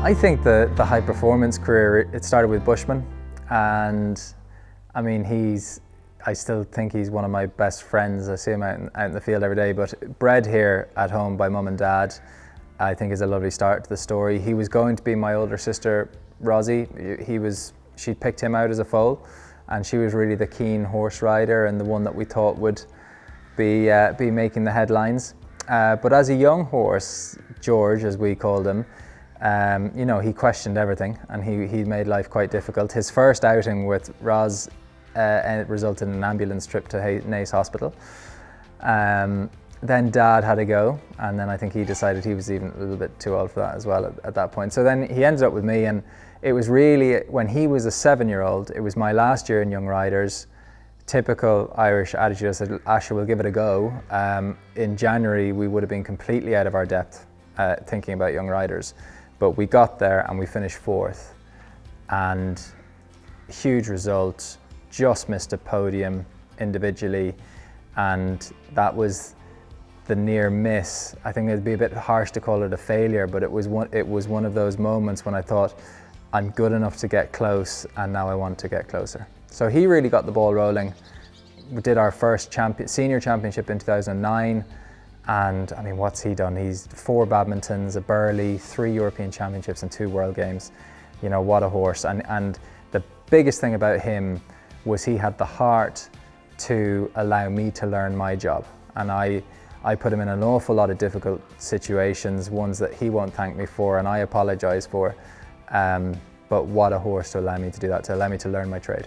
I think the high performance career, it started with Bushman, and I mean I still think he's one of my best friends. I see him out in the field every day, but bred here at home by mum and dad, I think is a lovely start to the story. He was going to be my older sister Rosie. She picked him out as a foal, and she was really the keen horse rider and the one that we thought would be making the headlines. But as a young horse, George, as we called him, he questioned everything, and he made life quite difficult. His first outing with Roz resulted in an ambulance trip to Naas Hospital. Then Dad had a go, and then I think he decided he was even a little bit too old for that as well at that point. So then he ended up with me, and it was really, when he was a 7-year-old, it was my last year in Young Riders. Typical Irish attitude. I said, Asher, we'll give it a go. In January, we would have been completely out of our depth thinking about Young Riders. But we got there and we finished 4th. And huge result, just missed a podium individually. And that was the near miss. I think it'd be a bit harsh to call it a failure, but it was one of those moments when I thought, I'm good enough to get close, and now I want to get closer. So he really got the ball rolling. We did our first senior championship in 2009, and I mean, what's he done? He's 4 badmintons, a Burley, 3 European Championships and 2 World Games. You know, what a horse. And the biggest thing about him was he had the heart to allow me to learn my job. And I put him in an awful lot of difficult situations, ones that he won't thank me for, and I apologize for. But what a horse to allow me to do that, to allow me to learn my trade.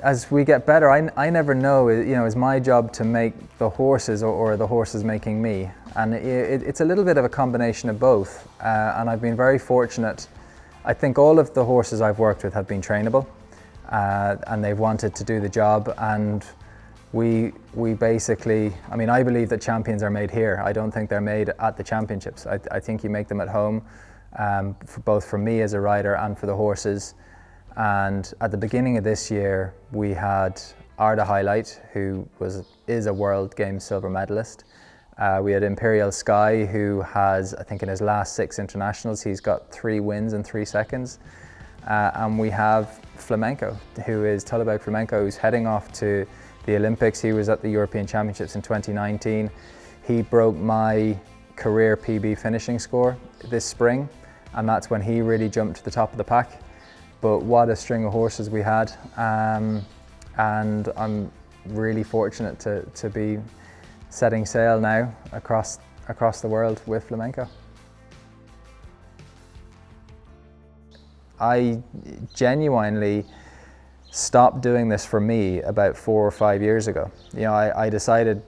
As we get better, I never know, is my job to make the horses or the horses making me? And it's a little bit of a combination of both. And I've been very fortunate. I think all of the horses I've worked with have been trainable, and they've wanted to do the job. And we basically, I mean, I believe that champions are made here. I don't think they're made at the championships. I think you make them at home, both for me as a rider and for the horses. And at the beginning of this year, we had Arda Highlight, who is a World Games silver medalist. We had Imperial Sky, who has, I think in his last 6 internationals, he's got 3 wins in 3 seconds. And we have Flamenco, who is Tullibag Flamenco, who's heading off to the Olympics. He was at the European Championships in 2019. He broke my career PB finishing score this spring, and that's when he really jumped to the top of the pack. But what a string of horses we had, and I'm really fortunate to be setting sail now across the world with Flamenco. I genuinely stopped doing this for me about 4 or 5 years ago. You know, I decided,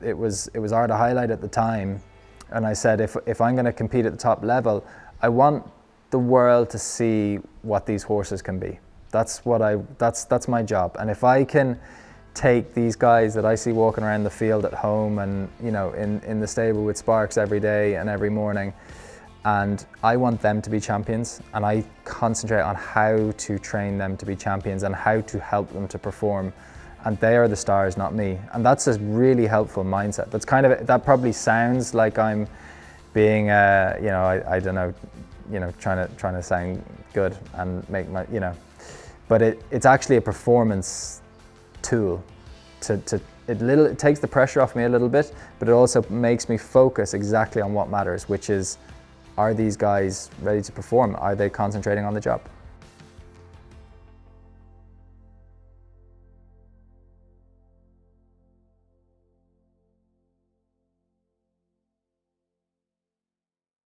it was Arda Highlight at the time, and I said, if I'm going to compete at the top level, I want the world to see what these horses can be. That's my job. And if I can take these guys that I see walking around the field at home and in the stable with Sparks every day and every morning, and I want them to be champions, and I concentrate on how to train them to be champions and how to help them to perform, and they are the stars, not me. And that's a really helpful mindset. That probably sounds like I'm being I don't know, trying to sound good and make my, but it's actually a performance tool. It takes the pressure off me a little bit, but it also makes me focus exactly on what matters, which is, are these guys ready to perform? Are they concentrating on the job?